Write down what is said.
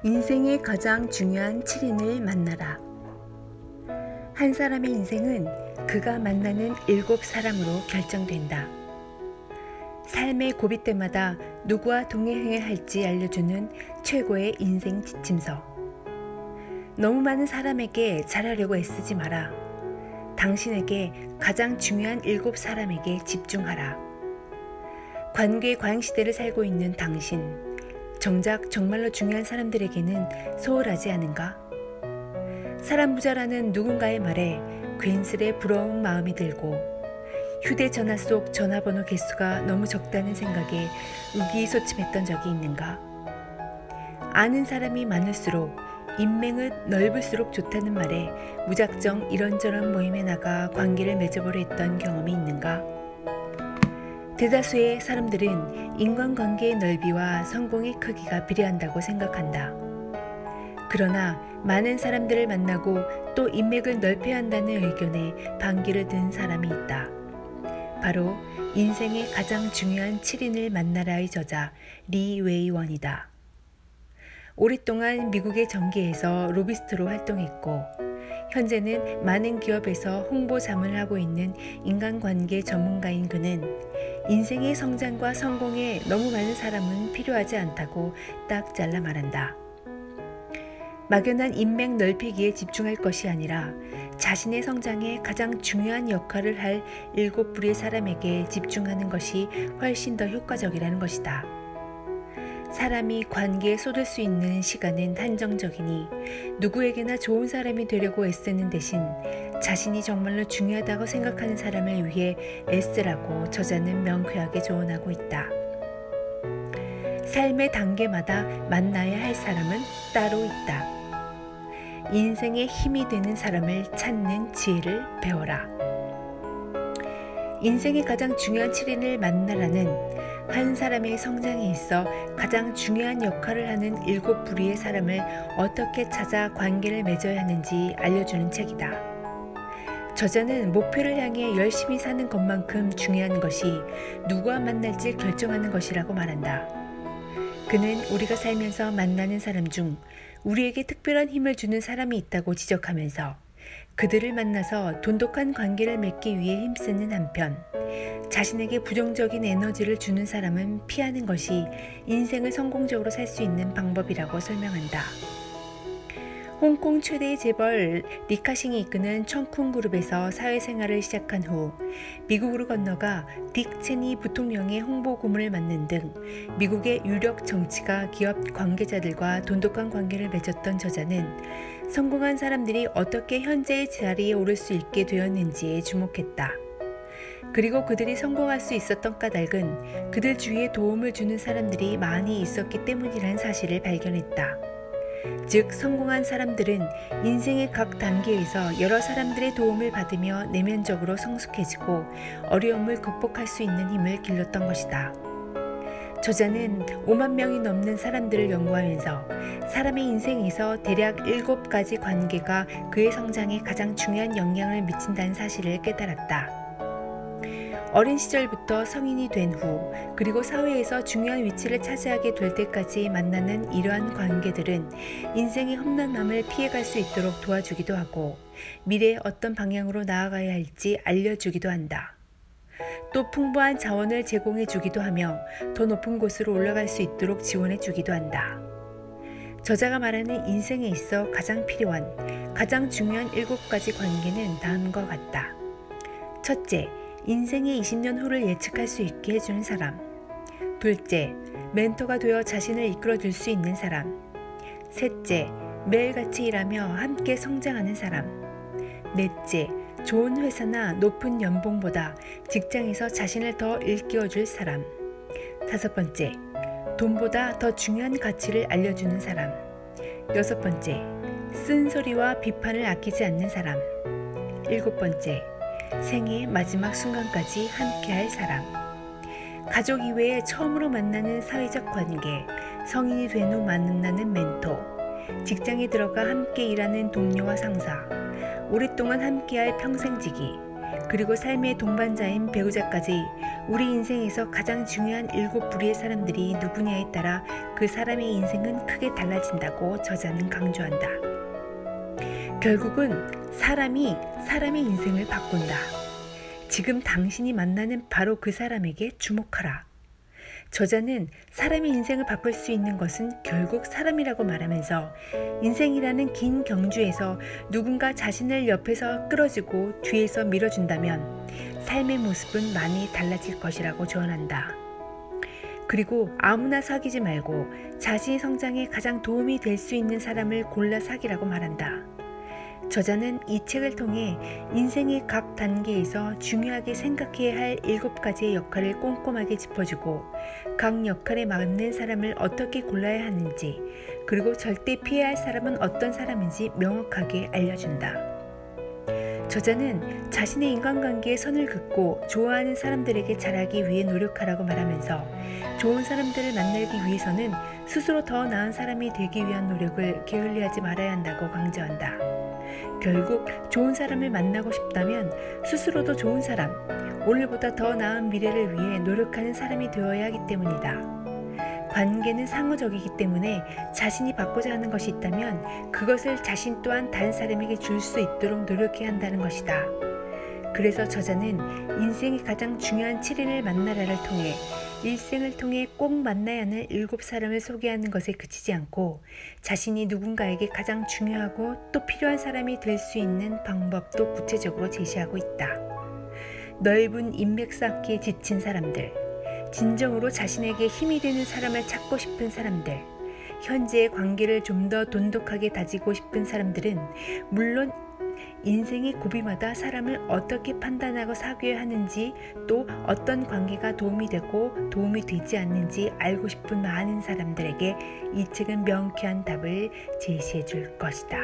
인생의 가장 중요한 7인을 만나라. 한 사람의 인생은 그가 만나는 7사람으로 결정된다. 삶의 고비 때마다 누구와 동행해야 할지 알려주는 최고의 인생 지침서. 너무 많은 사람에게 잘하려고 애쓰지 마라. 당신에게 가장 중요한 7사람에게 집중하라. 관계 과잉시대를 살고 있는 당신, 정작 정말로 중요한 사람들에게는 소홀하지 않은가? 사람 부자라는 누군가의 말에 괜스레 부러운 마음이 들고 휴대전화 속 전화번호 개수가 너무 적다는 생각에 의기소침했던 적이 있는가? 아는 사람이 많을수록 인맥은 넓을수록 좋다는 말에 무작정 이런저런 모임에 나가 관계를 맺어보려 했던 경험이 있는가? 대다수의 사람들은 인간관계의 넓이와 성공의 크기가 비례한다고 생각한다. 그러나 많은 사람들을 만나고 또 인맥을 넓혀야 한다는 의견에 반기를 든 사람이 있다. 바로 인생의 가장 중요한 7인을 만나라의 저자 리 웨이원이다. 오랫동안 미국의 정계에서 로비스트로 활동했고 현재는 많은 기업에서 홍보자문을 하고 있는 인간관계 전문가인 그는 인생의 성장과 성공에 너무 많은 사람은 필요하지 않다고 딱 잘라 말한다. 막연한 인맥 넓히기에 집중할 것이 아니라 자신의 성장에 가장 중요한 역할을 할 7부류의 사람에게 집중하는 것이 훨씬 더 효과적이라는 것이다. 사람이 관계에 쏟을 수 있는 시간은 한정적이니 누구에게나 좋은 사람이 되려고 애쓰는 대신 자신이 정말로 중요하다고 생각하는 사람을 위해 애쓰라고 저자는 명쾌하게 조언하고 있다. 삶의 단계마다 만나야 할 사람은 따로 있다. 인생의 힘이 되는 사람을 찾는 지혜를 배워라. 인생의 가장 중요한 7인을 만나라는 한 사람의 성장에 있어 가장 중요한 역할을 하는 7부류의 사람을 어떻게 찾아 관계를 맺어야 하는지 알려주는 책이다. 저자는 목표를 향해 열심히 사는 것만큼 중요한 것이 누구와 만날지 결정하는 것이라고 말한다. 그는 우리가 살면서 만나는 사람 중 우리에게 특별한 힘을 주는 사람이 있다고 지적하면서 그들을 만나서 돈독한 관계를 맺기 위해 힘쓰는 한편 자신에게 부정적인 에너지를 주는 사람은 피하는 것이 인생을 성공적으로 살 수 있는 방법이라고 설명한다. 홍콩 최대의 재벌 리카싱이 이끄는 청쿵 그룹에서 사회생활을 시작한 후 미국으로 건너가 딕 체니 부통령의 홍보 고문을 맡는 등 미국의 유력 정치가 기업 관계자들과 돈독한 관계를 맺었던 저자는 성공한 사람들이 어떻게 현재의 자리에 오를 수 있게 되었는지에 주목했다. 그리고 그들이 성공할 수 있었던 까닭은 그들 주위에 도움을 주는 사람들이 많이 있었기 때문이라는 사실을 발견했다. 즉 성공한 사람들은 인생의 각 단계에서 여러 사람들의 도움을 받으며 내면적으로 성숙해지고 어려움을 극복할 수 있는 힘을 길렀던 것이다. 저자는 5만 명이 넘는 사람들을 연구하면서 사람의 인생에서 대략 7가지 관계가 그의 성장에 가장 중요한 영향을 미친다는 사실을 깨달았다. 어린 시절부터 성인이 된 후 그리고 사회에서 중요한 위치를 차지하게 될 때까지 만나는 이러한 관계들은 인생의 험난함을 피해갈 수 있도록 도와주기도 하고 미래에 어떤 방향으로 나아가야 할지 알려주기도 한다. 또 풍부한 자원을 제공해 주기도 하며 더 높은 곳으로 올라갈 수 있도록 지원해 주기도 한다. 저자가 말하는 인생에 있어 가장 필요한, 가장 중요한 7가지 관계는 다음과 같다. 첫째, 인생의 20년 후를 예측할 수 있게 해주는 사람. 둘째, 멘토가 되어 자신을 이끌어줄 수 있는 사람. 셋째, 매일같이 일하며 함께 성장하는 사람. 넷째, 좋은 회사나 높은 연봉보다 직장에서 자신을 더 일깨워줄 사람. 다섯 번째, 돈보다 더 중요한 가치를 알려주는 사람. 여섯 번째, 쓴소리와 비판을 아끼지 않는 사람. 일곱 번째, 생애의 마지막 순간까지 함께할 사람. 가족 이외에 처음으로 만나는 사회적 관계, 성인이 된 후 만나는 멘토, 직장에 들어가 함께 일하는 동료와 상사, 오랫동안 함께할 평생지기, 그리고 삶의 동반자인 배우자까지 우리 인생에서 가장 중요한 7부류의 사람들이 누구냐에 따라 그 사람의 인생은 크게 달라진다고 저자는 강조한다. 결국은 사람이 사람의 인생을 바꾼다. 지금 당신이 만나는 바로 그 사람에게 주목하라. 저자는 사람의 인생을 바꿀 수 있는 것은 결국 사람이라고 말하면서 인생이라는 긴 경주에서 누군가 자신을 옆에서 끌어주고 뒤에서 밀어준다면 삶의 모습은 많이 달라질 것이라고 조언한다. 그리고 아무나 사귀지 말고 자신의 성장에 가장 도움이 될 수 있는 사람을 골라 사귀라고 말한다. 저자는 이 책을 통해 인생의 각 단계에서 중요하게 생각해야 할 7가지의 역할을 꼼꼼하게 짚어주고 각 역할에 맞는 사람을 어떻게 골라야 하는지, 그리고 절대 피해야 할 사람은 어떤 사람인지 명확하게 알려준다. 저자는 자신의 인간관계에 선을 긋고 좋아하는 사람들에게 잘하기 위해 노력하라고 말하면서 좋은 사람들을 만나기 위해서는 스스로 더 나은 사람이 되기 위한 노력을 게을리하지 말아야 한다고 강조한다. 결국 좋은 사람을 만나고 싶다면 스스로도 좋은 사람, 오늘보다 더 나은 미래를 위해 노력하는 사람이 되어야 하기 때문이다. 관계는 상호적이기 때문에 자신이 받고자 하는 것이 있다면 그것을 자신 또한 다른 사람에게 줄 수 있도록 노력해야 한다는 것이다. 그래서 저자는 인생의 가장 중요한 7인을 만나라를 통해 일생을 통해 꼭 만나야 하는 7사람을 소개하는 것에 그치지 않고 자신이 누군가에게 가장 중요하고 또 필요한 사람이 될 수 있는 방법도 구체적으로 제시하고 있다. 넓은 인맥 쌓기에 지친 사람들, 진정으로 자신에게 힘이 되는 사람을 찾고 싶은 사람들, 현재의 관계를 좀 더 돈독하게 다지고 싶은 사람들은 물론 인생의 고비마다 사람을 어떻게 판단하고 사귀어야 하는지, 또 어떤 관계가 도움이 되고 도움이 되지 않는지 알고 싶은 많은 사람들에게 이 책은 명쾌한 답을 제시해 줄 것이다.